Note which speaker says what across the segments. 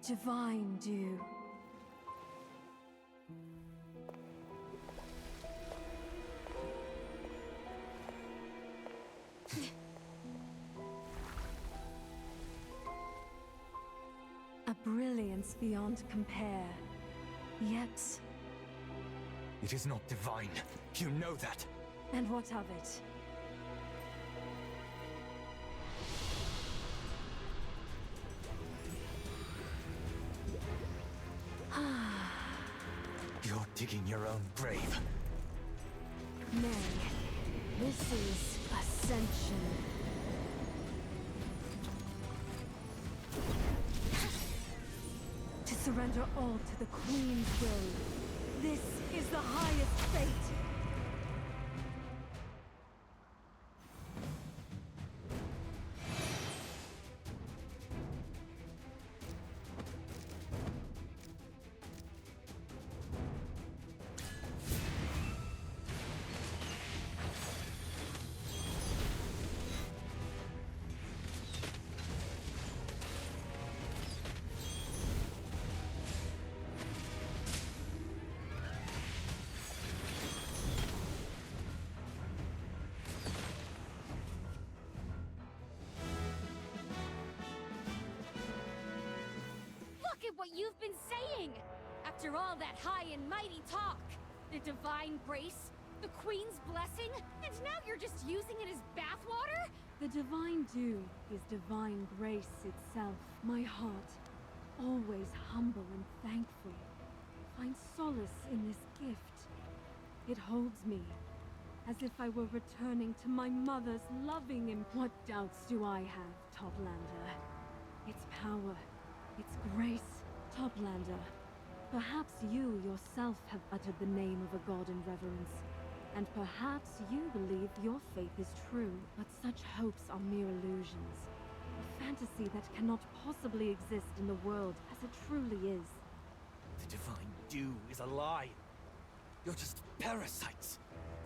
Speaker 1: divine dew. A brilliance beyond compare. Yet...
Speaker 2: It is not divine. You know that.
Speaker 1: And what of it?
Speaker 2: You're digging your own grave.
Speaker 1: Nay, this is ascension. To surrender all to the Queen's will. This is the highest fate.
Speaker 3: Look at what you've been saying! After all that high and mighty talk! The divine grace, the Queen's blessing, and now you're just using it as bathwater?
Speaker 1: The divine dew is divine grace itself. My heart, always humble and thankful, finds solace in this gift. It holds me, as if I were returning to my mother's loving What doubts do I have, Toplander? Its power, its grace, Toplander. Perhaps you yourself have uttered the name of a god in reverence. And perhaps you believe your faith is true, but such hopes are mere illusions. A fantasy that cannot possibly exist in the world as it truly is.
Speaker 2: The divine dew is a lie. You're just parasites,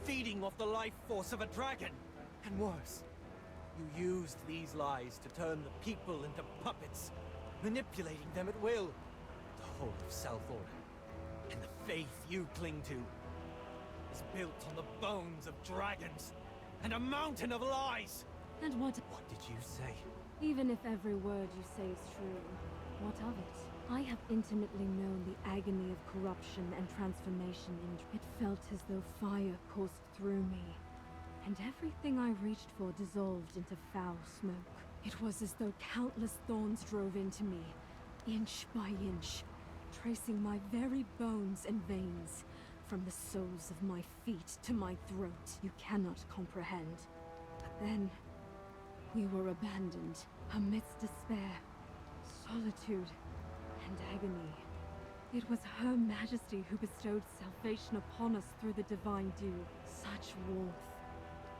Speaker 2: feeding off the life force of a dragon. And worse, you used these lies to turn the people into puppets, manipulating them at will. The whole of South Order, and the faith you cling to, is built on the bones of dragons, and a mountain of lies!
Speaker 1: And what
Speaker 2: did you say?
Speaker 1: Even if every word you say is true, what of it? I have intimately known the agony of corruption and transformation It felt as though fire coursed through me, and everything I reached for dissolved into foul smoke. It was as though countless thorns drove into me, inch by inch, tracing my very bones and veins, from the soles of my feet to my throat. You cannot comprehend. But then, we were abandoned, amidst despair, solitude, and agony. It was Her Majesty who bestowed salvation upon us through the divine dew. Such warmth,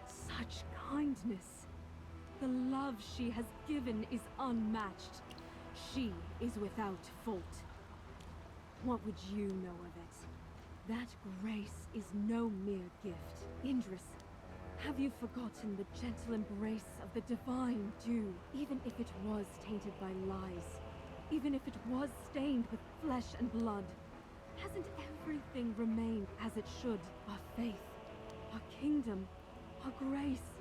Speaker 1: such kindness. The love she has given is unmatched. She is without fault. What would you know of it? That grace is no mere gift. Indris, have you forgotten the gentle embrace of the divine dew? Even if it was tainted by lies, even if it was stained with flesh and blood, hasn't everything remained as it should? Our faith, our kingdom, our grace.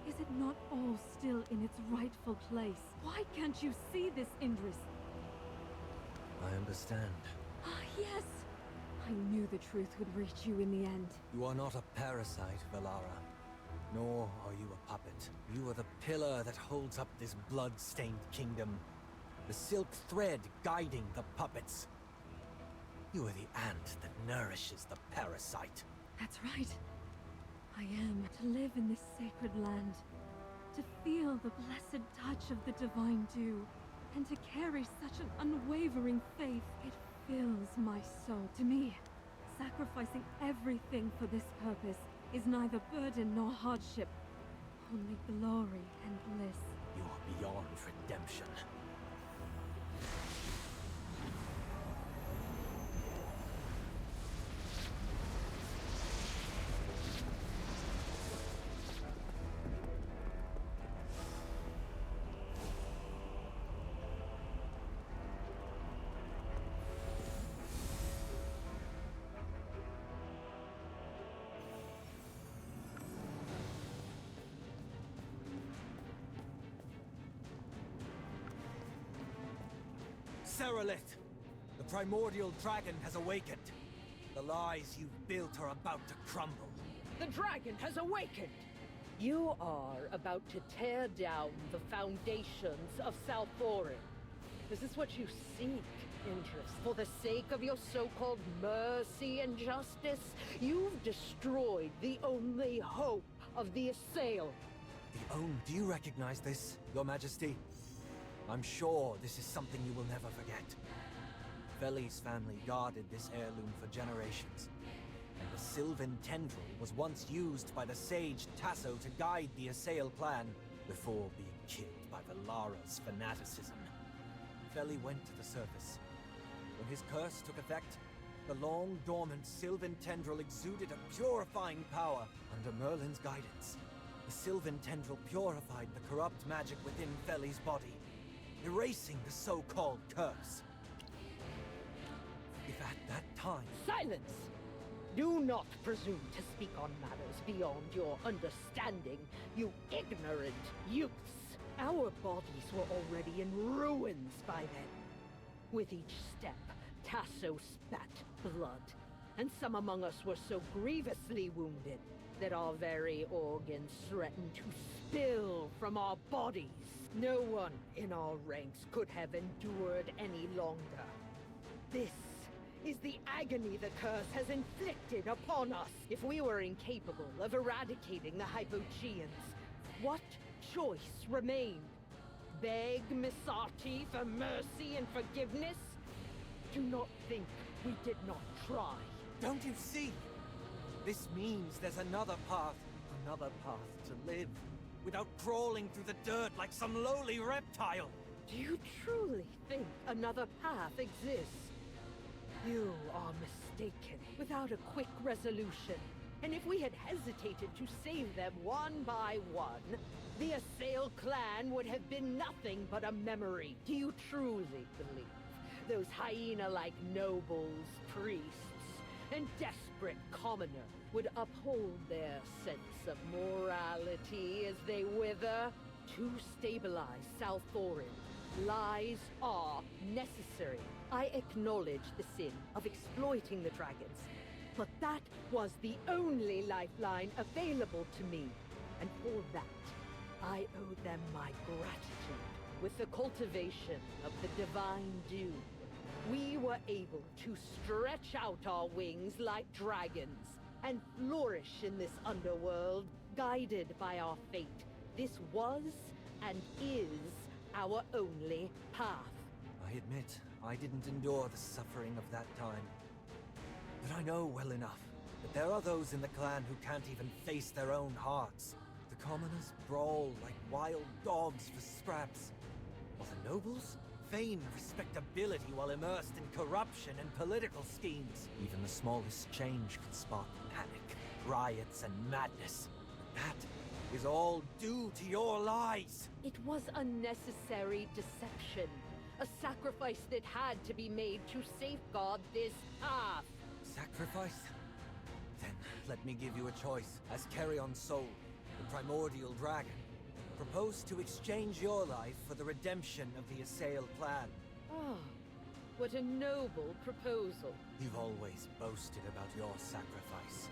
Speaker 1: Is it not all still in its rightful place? Why can't you see this, Indris?
Speaker 2: I understand.
Speaker 1: Ah, yes! I knew the truth would reach you in the end.
Speaker 2: You are not a parasite, Velara. Nor are you a puppet. You are the pillar that holds up this blood-stained kingdom. The silk thread guiding the puppets. You are the ant that nourishes the parasite.
Speaker 1: That's right. I am to live in this sacred land, to feel the blessed touch of the divine dew, and to carry such an unwavering faith. It fills my soul. To me, sacrificing everything for this purpose is neither burden nor hardship, only glory and bliss.
Speaker 2: You are beyond redemption. Serolith, the primordial dragon has awakened. The lies you've built are about to crumble.
Speaker 4: The dragon has awakened! You are about to tear down the foundations of Salforin. Is this what you seek, Interest? For the sake of your so-called mercy and justice, you've destroyed the only hope of the Assail.
Speaker 2: Do you recognize this, Your Majesty? I'm sure this is something you will never forget. Veli's family guarded this heirloom for generations, and the Sylvan Tendril was once used by the sage Tasso to guide the Assail clan before being killed by Valara's fanaticism. Veli went to the surface. When his curse took effect, the long-dormant Sylvan Tendril exuded a purifying power under Merlin's guidance. The Sylvan Tendril purified the corrupt magic within Veli's body, erasing the so-called curse. If at that time...
Speaker 4: Silence! Do not presume to speak on matters beyond your understanding, you ignorant youths! Our bodies were already in ruins by then. With each step, Tasso spat blood, and some among us were so grievously wounded that our very organs threatened to spill from our bodies. No one in our ranks could have endured any longer. This is the agony the curse has inflicted upon us. If we were incapable of eradicating the Hypogeans, what choice remained? Beg Misati for mercy and forgiveness? Do not think we did not try.
Speaker 2: Don't you see? This means there's another path to live, without crawling through the dirt like some lowly reptile.
Speaker 4: Do you truly think another path exists? You are mistaken. Without a quick resolution, and if we had hesitated to save them one by one, the Assail clan would have been nothing but a memory. Do you truly believe those hyena-like nobles, priests, and desperate commoner would uphold their sense of morality as they wither? To stabilize Salforin, lies are necessary. I acknowledge the sin of exploiting the dragons, but that was the only lifeline available to me, and for that, I owe them my gratitude. With the cultivation of the divine dew, we were able to stretch out our wings like dragons and flourish in this underworld, guided by our fate. This was and is our only path.
Speaker 2: I admit, I didn't endure the suffering of that time. But I know well enough that there are those in the clan who can't even face their own hearts. The commoners brawl like wild dogs for scraps, while the nobles feign respectability while immersed in corruption and political schemes. Even the smallest change can spark panic, riots, and madness. That is all due to your lies!
Speaker 4: It was a necessary deception. A sacrifice that had to be made to safeguard this path.
Speaker 2: Sacrifice? Then let me give you a choice. As Carrion Soul, the primordial dragon, propose to exchange your life for the redemption of the Assail clan.
Speaker 4: Ah, what a noble proposal.
Speaker 2: You've always boasted about your sacrifice,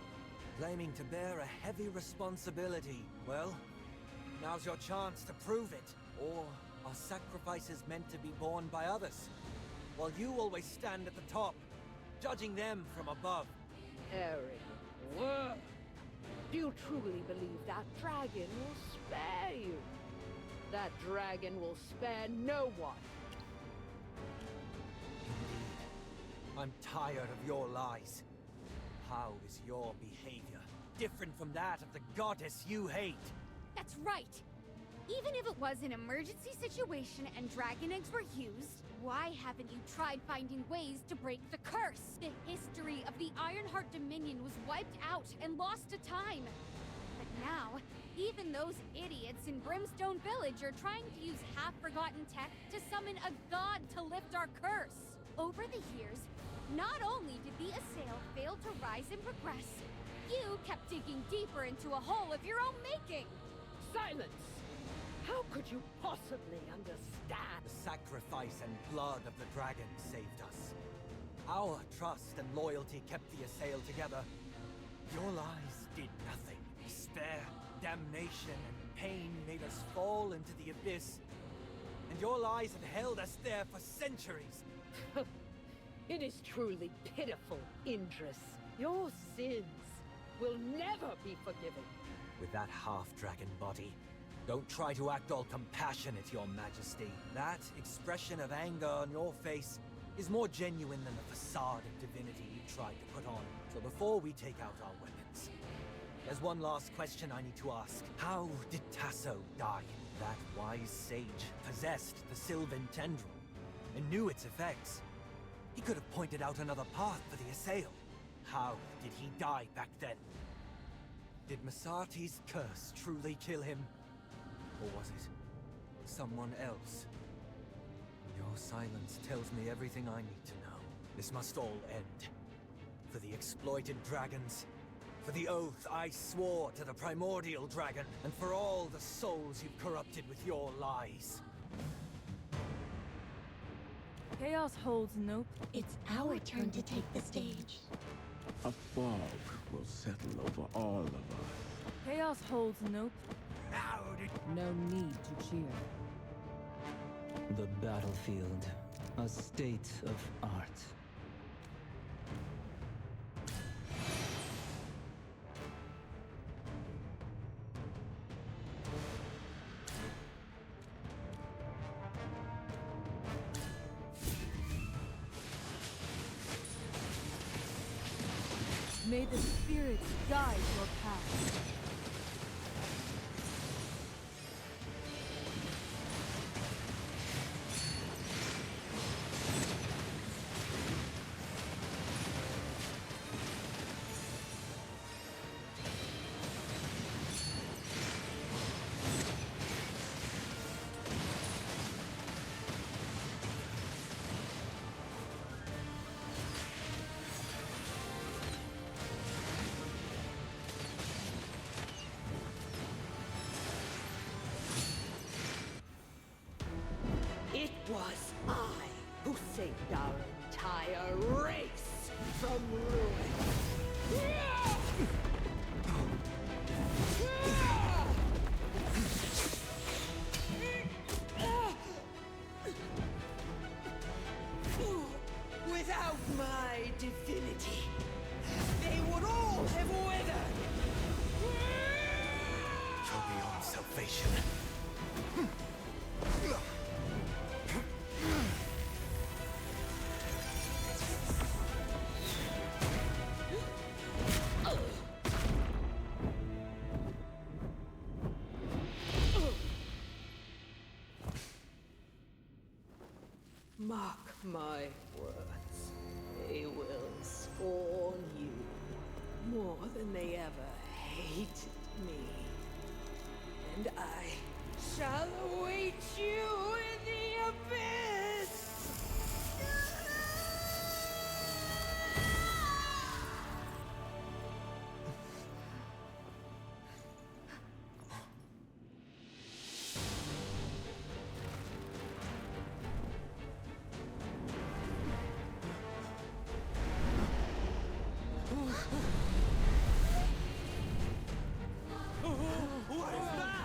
Speaker 2: claiming to bear a heavy responsibility. Well, now's your chance to prove it. Or are sacrifices meant to be borne by others, while you always stand at the top, judging them from above?
Speaker 4: Eric, do you truly believe that dragon will spare you? That dragon will spare no one.
Speaker 2: Indeed. I'm tired of your lies. How is your behavior different from that of the goddess you hate?
Speaker 3: That's right. Even if it was an emergency situation and dragon eggs were used, why haven't you tried finding ways to break the curse? The history of the Ironheart Dominion was wiped out and lost to time. But now, even those idiots in Brimstone Village are trying to use half-forgotten tech to summon a god to lift our curse. Over the years, not only did the Assail fail to rise and progress, you kept digging deeper into a hole of your own making.
Speaker 4: Silence! How could you possibly understand?
Speaker 2: The sacrifice and blood of the dragon saved us. Our trust and loyalty kept the Assail together. Your lies did nothing. Despair, damnation, and pain made us fall into the abyss. And your lies had held us there for centuries.
Speaker 4: It is truly pitiful, Indris. Your sins will never be forgiven.
Speaker 2: With that half-dragon body, don't try to act all compassionate, Your Majesty. That expression of anger on your face is more genuine than the facade of divinity you tried to put on. So before we take out our weapons, there's one last question I need to ask. How did Tasso die? That wise sage possessed the Sylvan Tendril and knew its effects. He could have pointed out another path for the Assail. How did he die back then? Did Masarti's curse truly kill him? Or was it someone else? Your silence tells me everything I need to know. This must all end. For the exploited dragons, for the oath I swore to the primordial dragon, and for all the souls you've corrupted with your lies.
Speaker 1: Chaos holds no...
Speaker 5: It's our turn to take the stage.
Speaker 6: A fog will settle over all of us.
Speaker 1: Chaos holds no...
Speaker 2: How did...
Speaker 7: No need to cheer. The battlefield, a state of art.
Speaker 1: May the spirits guide your path.
Speaker 4: It was I who saved our entire race from ruin. Without my divinity, they would all have withered.
Speaker 2: You're beyond salvation.
Speaker 4: Mark my words, they will scorn you more than they ever hated me. And I shall await you in the abyss!
Speaker 2: What is that?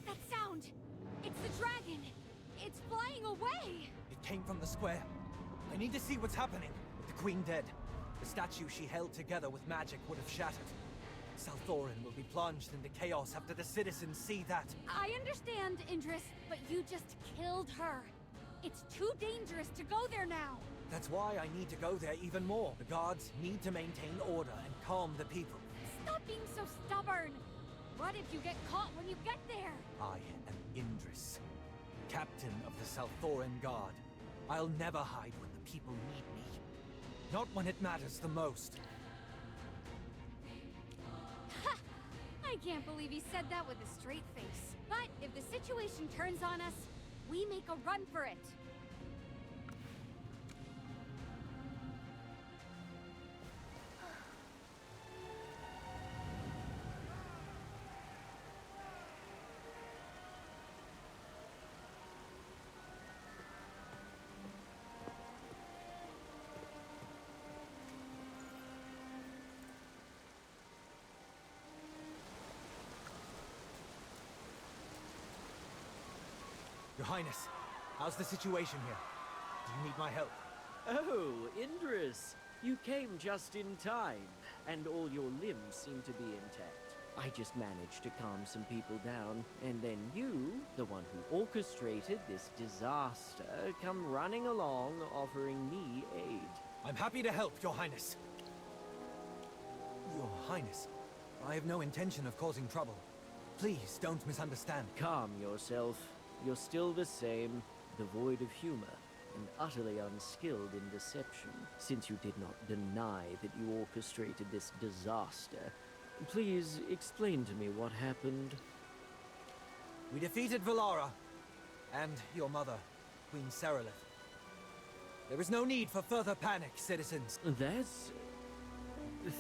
Speaker 3: That sound! It's the dragon! It's flying away!
Speaker 2: It came from the square. I need to see what's happening. With the Queen dead, the statue she held together with magic would have shattered. Salthorin will be plunged into chaos after the citizens see that.
Speaker 3: I understand, Indris, but you just killed her. It's too dangerous to go there now.
Speaker 2: That's why I need to go there even more. The guards need to maintain order and calm the people.
Speaker 3: Stop being so stubborn. What if you get caught when you get there?
Speaker 2: I am Indris, captain of the Salthoran Guard. I'll never hide when the people need me. Not when it matters the most.
Speaker 3: Ha! I can't believe he said that with a straight face. But if the situation turns on us, we make a run for it.
Speaker 2: Your Highness, how's the situation here? Do you need my help?
Speaker 8: Oh, Indris, you came just in time, and all your limbs seem to be intact. I just managed to calm some people down, and then you, the one who orchestrated this disaster, come running along offering me aid.
Speaker 2: I'm happy to help, Your Highness. Your Highness, I have no intention of causing trouble. Please, don't misunderstand.
Speaker 8: Calm yourself. You're still the same, devoid of humor, and utterly unskilled in deception, since you did not deny that you orchestrated this disaster. Please explain to me what happened.
Speaker 2: We defeated Valara, and your mother, Queen Serelith. There is no need for further panic, citizens.
Speaker 8: That's...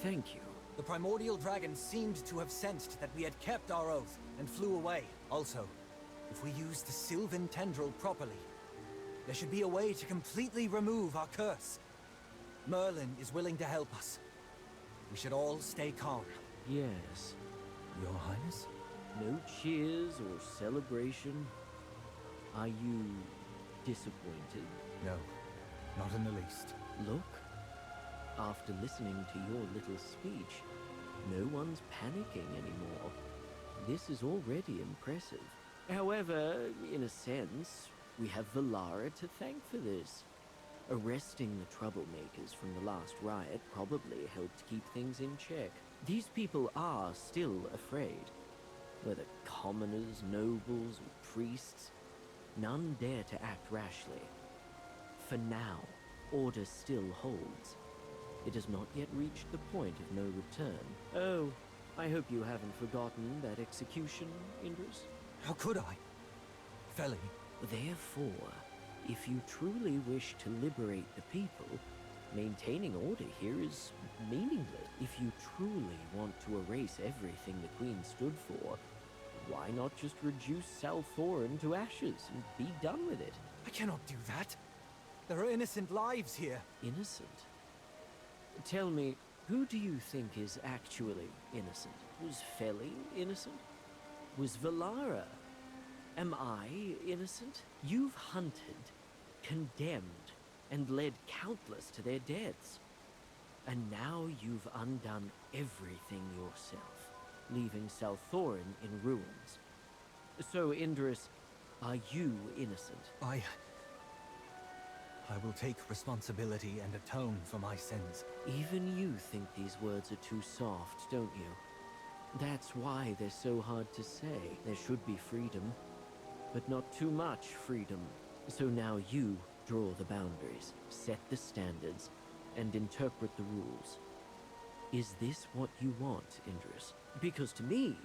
Speaker 8: thank you.
Speaker 2: The primordial dragon seemed to have sensed that we had kept our oath, and flew away. Also, if we use the Sylvan Tendril properly, there should be a way to completely remove our curse. Merlin is willing to help us. We should all stay calm.
Speaker 8: Yes.
Speaker 2: Your Highness?
Speaker 8: No cheers or celebration? Are you disappointed?
Speaker 2: No, not in the least.
Speaker 8: Look, after listening to your little speech, no one's panicking anymore. This is already impressive. However, in a sense, we have Valara to thank for this. Arresting the troublemakers from the last riot probably helped keep things in check. These people are still afraid. Whether commoners, nobles, or priests, none dare to act rashly. For now, order still holds. It has not yet reached the point of no return. Oh, I hope you haven't forgotten that execution, Indris?
Speaker 2: How could I? Feli.
Speaker 8: Therefore, if you truly wish to liberate the people, maintaining order here is meaningless. If you truly want to erase everything the Queen stood for, why not just reduce Salthoran to ashes and be done with it?
Speaker 2: I cannot do that. There are innocent lives here.
Speaker 8: Innocent? Tell me, who do you think is actually innocent? Was Feli innocent? Was Valara? Am I innocent? You've hunted, condemned, and led countless to their deaths. And now you've undone everything yourself, leaving Salthoran in ruins. So, Indris, are you innocent?
Speaker 2: I will take responsibility and atone for my sins.
Speaker 8: Even you think these words are too soft, don't you? That's why they're so hard to say. There should be freedom, but not too much freedom. So now you draw the boundaries, set the standards, and interpret the rules. Is this what you want, Indris? Because to me,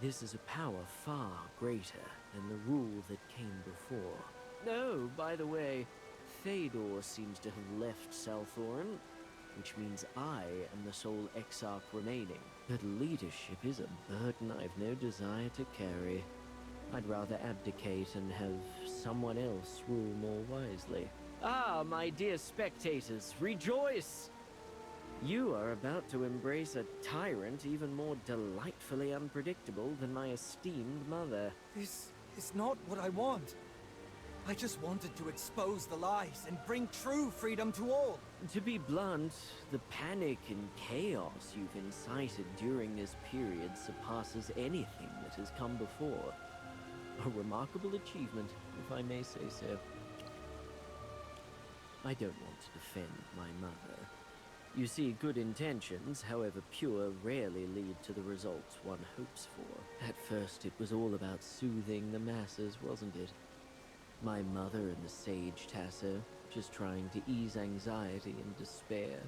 Speaker 8: this is a power far greater than the rule that came before. No, by the way, Théodore seems to have left Salthoran, which means I am the sole exarch remaining. But leadership is a burden I've no desire to carry. I'd rather abdicate and have someone else rule more wisely. Ah, my dear spectators, rejoice! You are about to embrace a tyrant even more delightfully unpredictable than my esteemed mother.
Speaker 2: This is not what I want. I just wanted to expose the lies and bring true freedom to all.
Speaker 8: To be blunt, the panic and chaos you've incited during this period surpasses anything that has come before. A remarkable achievement, if I may say so. I don't want to defend my mother, You see, good intentions, however pure, rarely lead to the results one hopes for. At first, it was all about soothing the masses, wasn't it? My mother and the sage Tasso, just trying to ease anxiety and despair.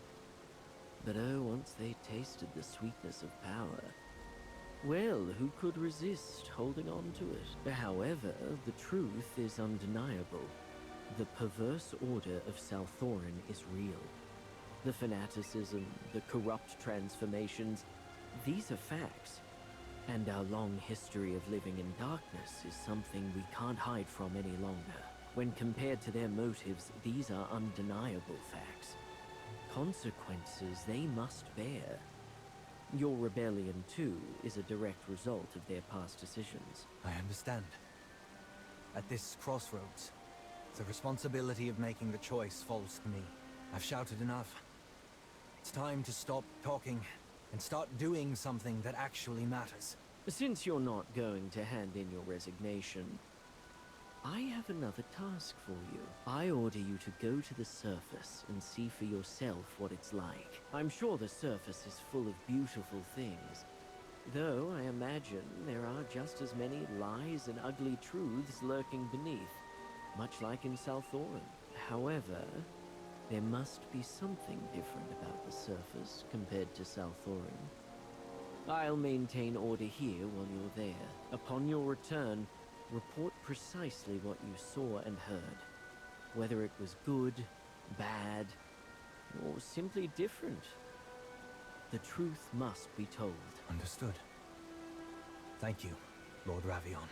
Speaker 8: But oh, once they tasted the sweetness of power, well, who could resist holding on to it? However, the truth is undeniable. The perverse order of Salthorin is real. The fanaticism, the corrupt transformations, these are facts. And our long history of living in darkness is something we can't hide from any longer. When compared to their motives, these are undeniable facts. Consequences they must bear. Your rebellion, too, is a direct result of their past decisions.
Speaker 2: I understand. At this crossroads, the responsibility of making the choice falls to me. I've shouted enough. It's time to stop talking and start doing something that actually matters.
Speaker 8: Since you're not going to hand in your resignation, I have another task for you. I order you to go to the surface and see for yourself what it's like. I'm sure the surface is full of beautiful things, though I imagine there are just as many lies and ugly truths lurking beneath, much like in Salthorin. However, there must be something different about the surface compared to Salthorin. I'll maintain order here while you're there. Upon your return, report precisely what you saw and heard. Whether it was good, bad, or simply different. The truth must be told.
Speaker 2: Understood. Thank you, Lord Ravion.